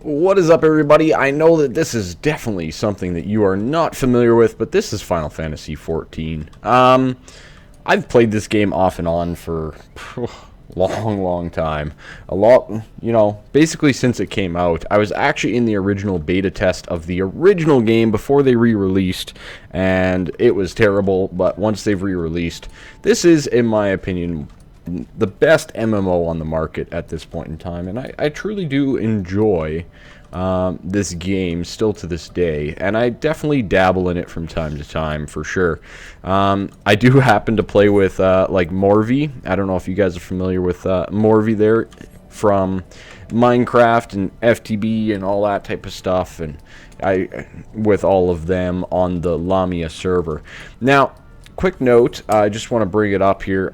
What is up, everybody? I know that this is definitely something that you are not familiar with, but this is Final Fantasy XIV. I've played this game off and on for long time. A lot, basically since it came out. I was actually in the original beta test of the original game before they re-released, and it was terrible, but once they've re-released, this is, in my opinion, the best MMO on the market at this point in time, and I truly do enjoy this game still to this day, and I definitely dabble in it from time to time for sure. I do happen to play with like Morvy. I don't know if you guys are familiar with Morvy there from Minecraft and FTB and all that type of stuff, and I with all of them on the Lamia server. Now, quick note, I just want to bring it up here.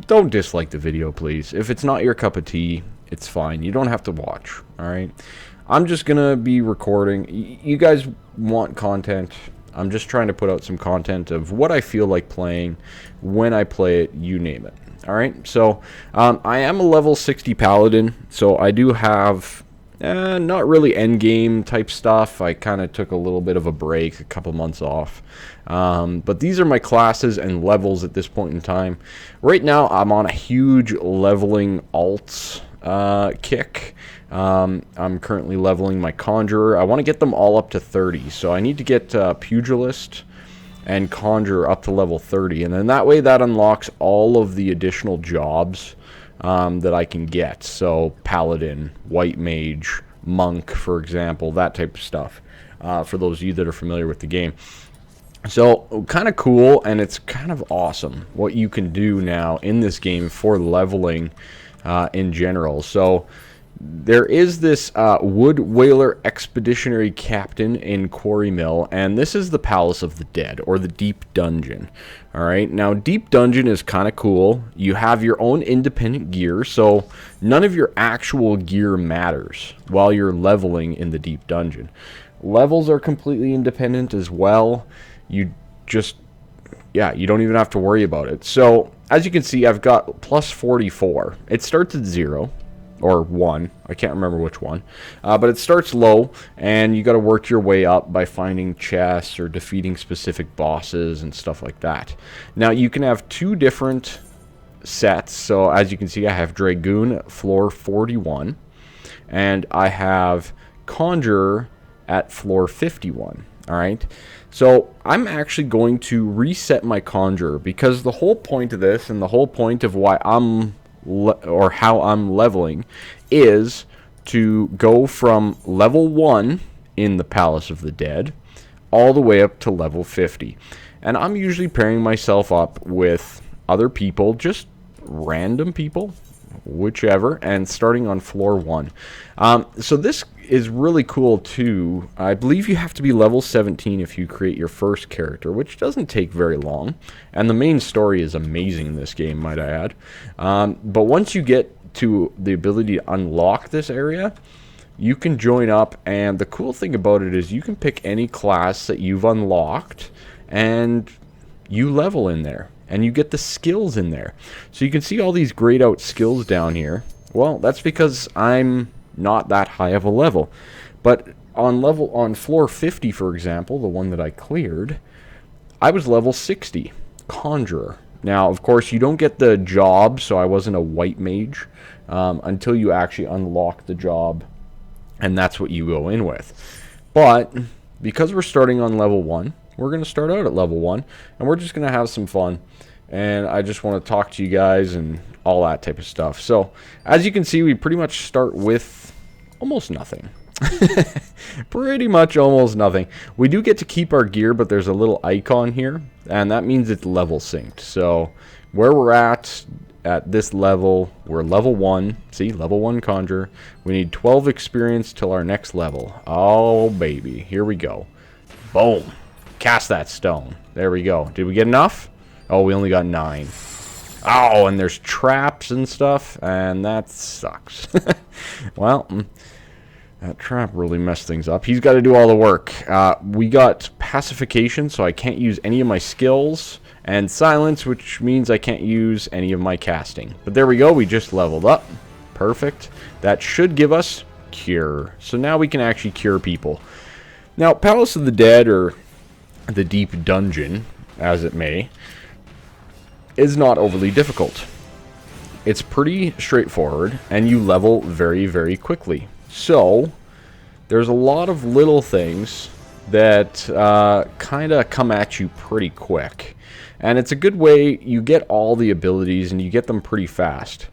Don't dislike the video, please. If it's not your cup of tea, it's fine. You don't have to watch, alright? I'm just gonna be recording. You guys want content. I'm just trying to put out some content of what I feel like playing, when I play it, you name it. Alright, so I am a level 60 paladin, so I do have not really endgame type stuff. I kind of took a little bit of a break, a couple months off. But these are my classes and levels at this point in time. Right now, I'm on a huge leveling alts kick. I'm currently leveling my Conjurer. I want to get them all up to 30, so I need to get Pugilist and Conjurer up to level 30, and then that way that unlocks all of the additional jobs that I can get. So Paladin, White Mage, Monk, for example, that type of stuff, for those of you that are familiar with the game. So, kind of cool, and it's kind of awesome what you can do now in this game for leveling in general. So, there is this Wood Whaler Expeditionary Captain in Quarry Mill, and this is the Palace of the Dead, or the Deep Dungeon. Alright, now Deep Dungeon is kind of cool. You have your own independent gear, so none of your actual gear matters while you're leveling in the Deep Dungeon. Levels are completely independent as well. You just, you don't even have to worry about it. So, as you can see, I've got plus 44. It starts at 0. Or 1, I can't remember which one, but it starts low, and you got to work your way up by finding chests or defeating specific bosses and stuff like that. Now, you can have two different sets. So as you can see, I have Dragoon at floor 41, and I have Conjurer at floor 51. Alright, so I'm actually going to reset my Conjurer, because the whole point of this, and the whole point of why I'm how I'm leveling, is to go from level 1 in the Palace of the Dead all the way up to level 50. And I'm usually pairing myself up with other people, just random people, whichever, and starting on floor 1. So this is really cool too. I believe you have to be level 17 if you create your first character, which doesn't take very long, and the main story is amazing in this game, might I add. But once you get to the ability to unlock this area, you can join up, and the cool thing about it is you can pick any class that you've unlocked, and you level in there, and you get the skills in there. So you can see all these grayed out skills down here. Well, that's because I'm not that high of a level. But on floor 50, for example, the one that I cleared, I was level 60, Conjurer. Now, of course, you don't get the job, so I wasn't a White Mage until you actually unlock the job, and that's what you go in with. But because we're starting on level 1, we're going to start out at level 1, and we're just going to have some fun. And I just want to talk to you guys and all that type of stuff. So, as you can see, we pretty much start with almost nothing. Pretty much almost nothing. We do get to keep our gear, but there's a little icon here, and that means it's level synced. So, where we're at this level, we're level 1. See, level 1 Conjurer. We need 12 experience till our next level. Oh, baby. Here we go. Boom. Cast that stone. There we go. Did we get enough? Oh, we only got 9. Oh, and there's traps and stuff, and that sucks. Well, that trap really messed things up. He's got to do all the work. We got pacification, so I can't use any of my skills, and silence, which means I can't use any of my casting. But there we go. We just leveled up. Perfect. That should give us cure. So now we can actually cure people. Now, Palace of the Dead, or the Deep Dungeon, as it may, is not overly difficult. It's pretty straightforward, and you level very, very quickly. So, there's a lot of little things that kind of come at you pretty quick. And it's a good way, you get all the abilities, and you get them pretty fast.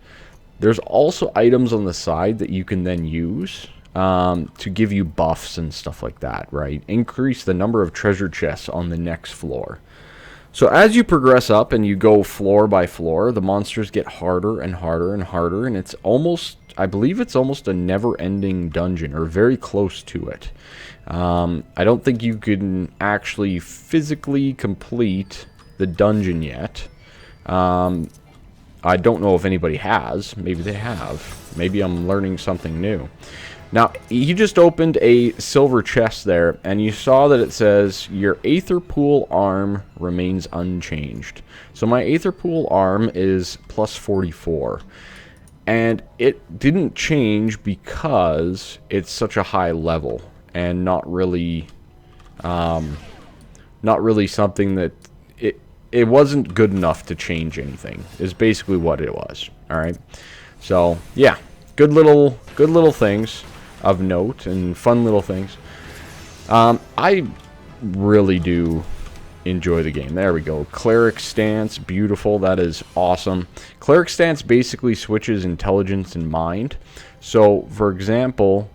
There's also items on the side that you can then use to give you buffs and stuff like that, right? Increase the number of treasure chests on the next floor. So as you progress up and you go floor by floor, the monsters get harder and harder and harder, and it's almost, I believe it's almost a never-ending dungeon, or very close to it. I don't think you can actually physically complete the dungeon yet. I don't know if anybody has. Maybe they have. Maybe I'm learning something new. Now, he just opened a silver chest there, and you saw that it says, your Aether Pool arm remains unchanged. So my Aether Pool arm is plus 44. And it didn't change because it's such a high level, and not really something that... It wasn't good enough to change anything, is basically what it was. Alright? So, yeah. Good little things of note, and fun little things. I really do enjoy the game. There we go. Cleric stance, beautiful. That is awesome. Cleric stance basically switches intelligence and mind. So, for example,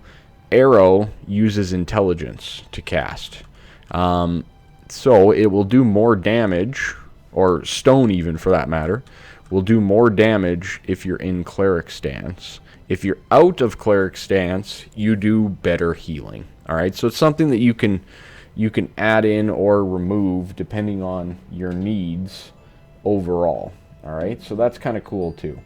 Arrow uses intelligence to cast. So, it will do more damage, or Stone even for that matter, will do more damage if you're in Cleric stance. If you're out of Cleric stance, you do better healing. Alright, so it's something that you can add in or remove depending on your needs overall. Alright, so that's kind of cool too.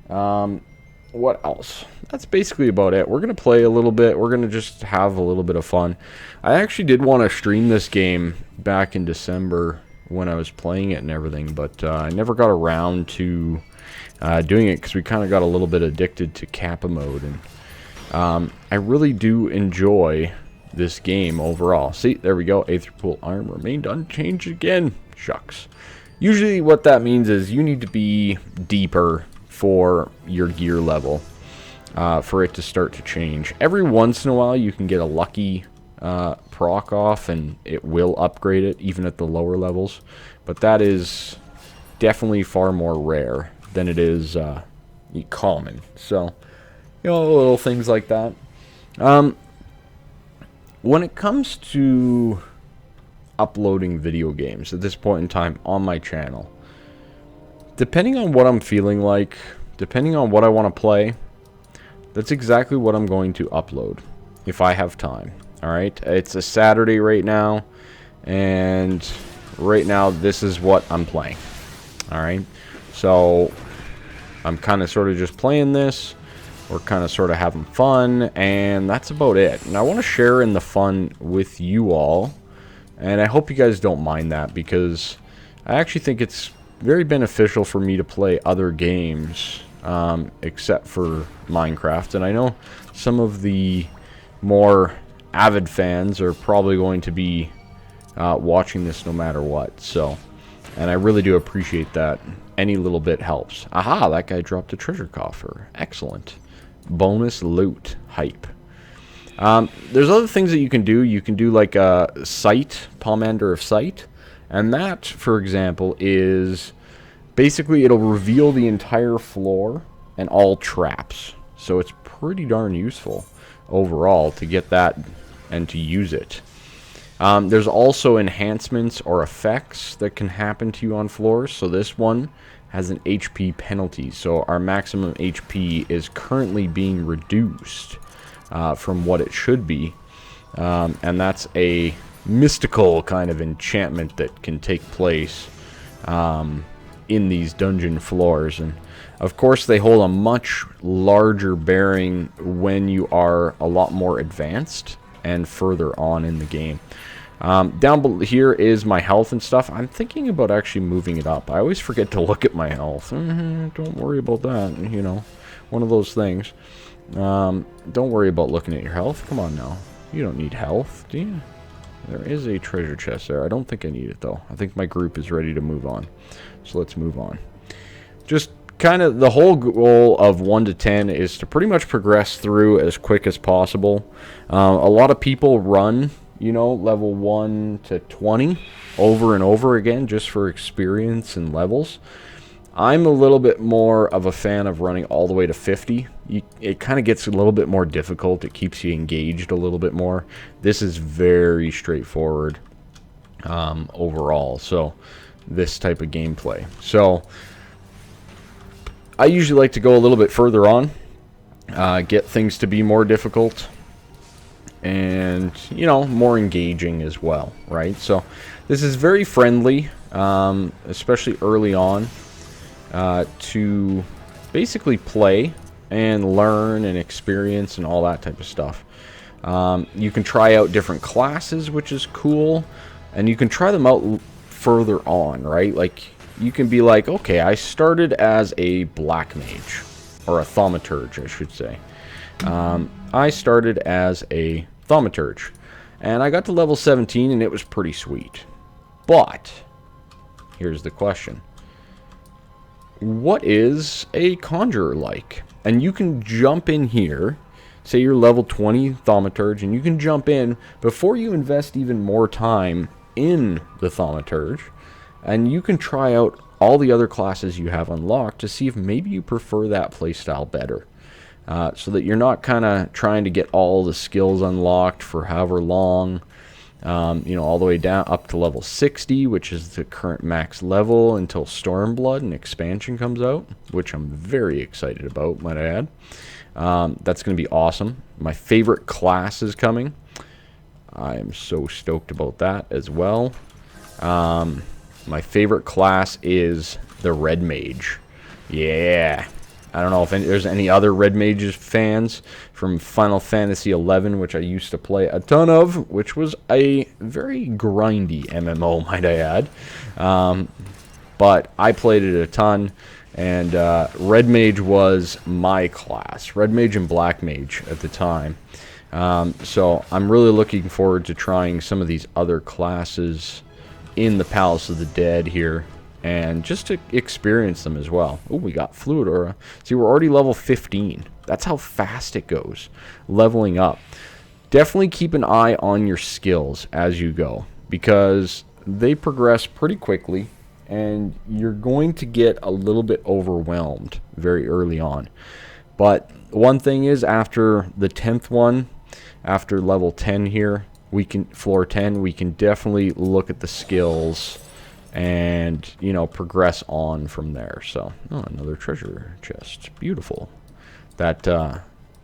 What else? That's basically about it. We're going to play a little bit. We're going to just have a little bit of fun. I actually did want to stream this game back in December when I was playing it and everything, but I never got around to doing it because we kind of got a little bit addicted to Kappa mode, and I really do enjoy this game overall. See, there we go. Aether Pool arm remained unchanged again. Shucks. Usually what that means is you need to be deeper for your gear level for it to start to change. Every once in a while you can get a lucky proc off and it will upgrade it even at the lower levels, but that is definitely far more rare than it is common. So, you know, little things like that. When it comes to uploading video games at this point in time on my channel, depending on what I'm feeling like, depending on what I want to play, that's exactly what I'm going to upload if I have time. Alright, it's a Saturday right now, and right now this is what I'm playing. Alright, so I'm kind of sort of just playing this. We're kind of sort of having fun, and that's about it. And I want to share in the fun with you all, and I hope you guys don't mind that, because I actually think it's very beneficial for me to play other games except for Minecraft. And I know some of the more avid fans are probably going to be watching this no matter what. So, and I really do appreciate that. Any little bit helps. Aha, that guy dropped a treasure coffer. Excellent. Bonus loot. Hype. There's other things that you can do. You can do like a sight, Pomander of Sight. And that, for example, is basically it'll reveal the entire floor and all traps. So it's pretty darn useful overall to get that and to use it. There's also enhancements or effects that can happen to you on floors. So this one has an HP penalty. So our maximum HP is currently being reduced from what it should be. And that's a mystical kind of enchantment that can take place in these dungeon floors. And of course they hold a much larger bearing when you are a lot more advanced and further on in the game. Down here is my health and stuff. I'm thinking about actually moving it up. I always forget to look at my health. Don't worry about that, you know, one of those things. Don't worry about looking at your health. Come on now. You don't need health, do you? There is a treasure chest there. I don't think I need it, though. I think my group is ready to move on. So let's move on. Just kind of the whole goal of 1 to 10 is to pretty much progress through as quick as possible. A lot of people run, you know, level 1 to 20 over and over again just for experience and levels. I'm a little bit more of a fan of running all the way to 50. It kind of gets a little bit more difficult. It keeps you engaged a little bit more. This is very straightforward overall. So this type of gameplay. So I usually like to go a little bit further on, get things to be more difficult, and, you know, more engaging as well, right? So this is very friendly, especially early on, to basically play and learn and experience and all that type of stuff. You can try out different classes, which is cool, and you can try them out further on, right? Like, you can be like, okay, I started as a black mage, or a thaumaturge, I should say. I started as a thaumaturge, and I got to level 17, and it was pretty sweet. But here's the question. What is a Conjurer like? And you can jump in here, say you're level 20 thaumaturge, and you can jump in before you invest even more time in the thaumaturge, and you can try out all the other classes you have unlocked to see if maybe you prefer that playstyle better. So that you're not kind of trying to get all the skills unlocked for however long, you know, all the way down up to level 60, which is the current max level until Stormblood and expansion comes out, which I'm very excited about, might I add. That's going to be awesome. My favorite class is coming. I am so stoked about that as well. My favorite class is the Red Mage. Yeah. I don't know if there's any other Red Mages fans from Final Fantasy XI, which I used to play a ton of, which was a very grindy MMO, might I add. But I played it a ton, and Red Mage was my class. Red Mage and Black Mage at the time. So I'm really looking forward to trying some of these other classes in the Palace of the Dead here, and just to experience them as well. Oh, we got Fluid Aura. See, we're already level 15. That's how fast it goes, leveling up. Definitely keep an eye on your skills as you go, because they progress pretty quickly, and you're going to get a little bit overwhelmed very early on. But one thing is, after the 10th one, after level 10 here, floor 10, we can definitely look at the skills and, you know, progress on from there. So, oh, another treasure chest. Beautiful. That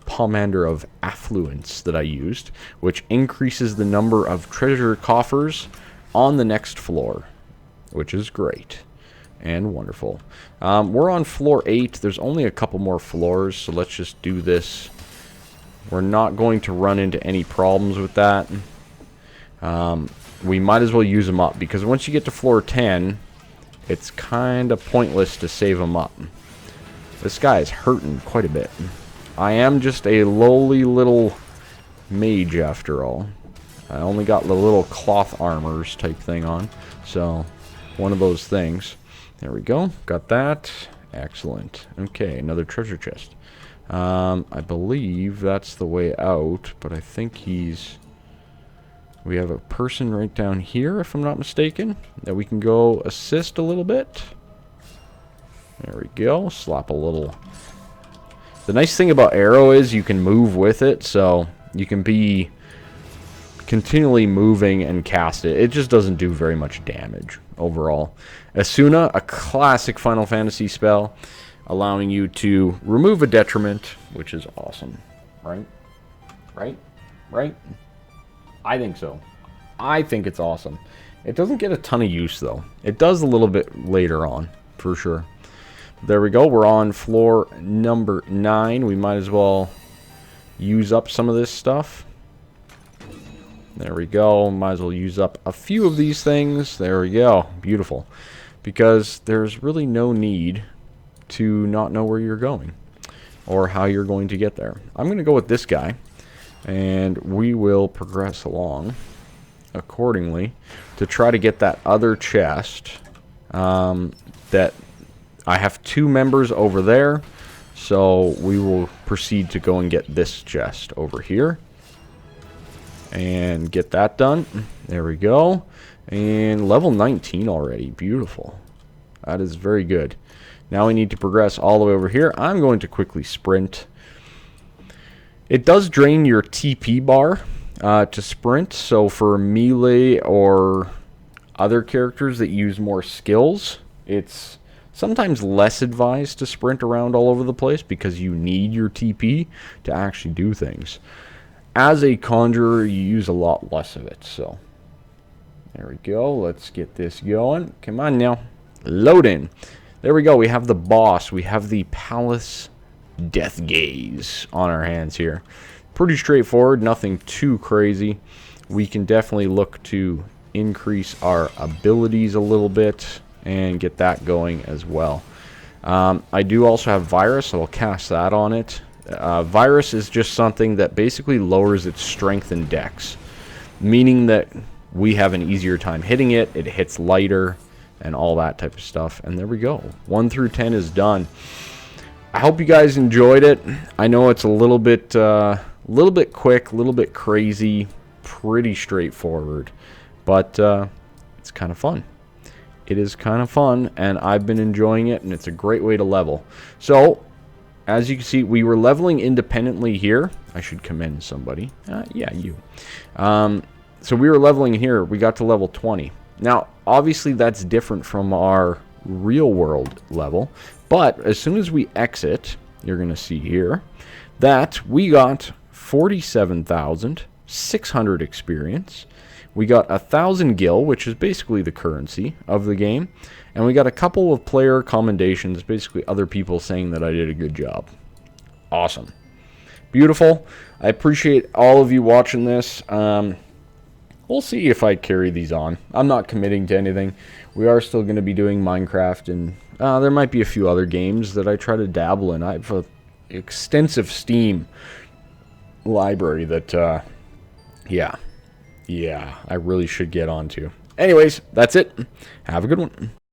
Pomander of Affluence that I used, which increases the number of treasure coffers on the next floor, which is great and wonderful. We're on floor 8. There's only a couple more floors, so let's just do this. We're not going to run into any problems with that. We might as well use them up, because once you get to floor 10, it's kind of pointless to save them up. This guy is hurting quite a bit. I am just a lowly little mage after all. I only got the little cloth armors type thing on, so one of those things. There we go, got that. Excellent. Okay, another treasure chest. I believe that's the way out, but I think we have a person right down here, if I'm not mistaken, that we can go assist a little bit. There we go. Slap a little. The nice thing about arrow is you can move with it, so you can be continually moving and cast it. It just doesn't do very much damage overall. Asuna, a classic Final Fantasy spell, allowing you to remove a detriment, which is awesome. Right? Right? Right? I think so. I think it's awesome. It doesn't get a ton of use, though. It does a little bit later on, for sure. There we go. We're on floor number 9. We might as well use up some of this stuff. There we go. Might as well use up a few of these things. There we go. Beautiful. Because there's really no need to not know where you're going. or how you're going to get there. I'm going to go with this guy, and we will progress along accordingly to try to get that other chest. That I have 2 members over there, so we will proceed to go and get this chest over here and get that done. There we go. And level 19 already. Beautiful. That is very good. Now we need to progress all the way over here. I'm going to quickly sprint. It does drain your TP bar to sprint, so for melee or other characters that use more skills, it's sometimes less advised to sprint around all over the place because you need your TP to actually do things. As a Conjurer, you use a lot less of it, so there we go. Let's get this going. Come on now. Load in. There we go. We have the boss. We have the Palace Death Gaze on our hands here. Pretty straightforward. Nothing too crazy. We can definitely look to increase our abilities a little bit and get that going as well. I do also have Virus, so I'll cast that on it. Virus is just something that basically lowers its strength and dex, meaning that we have an easier time hitting it, it hits lighter, and all that type of stuff. And there we go. 1 through 10 is done. I hope you guys enjoyed it. I know it's a little bit quick, a little bit crazy, pretty straightforward, but it's kind of fun. It is kind of fun, and I've been enjoying it, and it's a great way to level. So, as you can see, we were leveling independently here. I should commend somebody. Yeah, you. So we were leveling here. We got to level 20. Now, obviously, that's different from our real-world level, but as soon as we exit, you're going to see here that we got 47,600 experience. We got 1,000 gil, which is basically the currency of the game. And we got a couple of player commendations, basically other people saying that I did a good job. Awesome. Beautiful. I appreciate all of you watching this. We'll see if I carry these on. I'm not committing to anything. We are still going to be doing Minecraft, and there might be a few other games that I try to dabble in. I have an extensive Steam library that, yeah, I really should get onto. Anyways, that's it. Have a good one.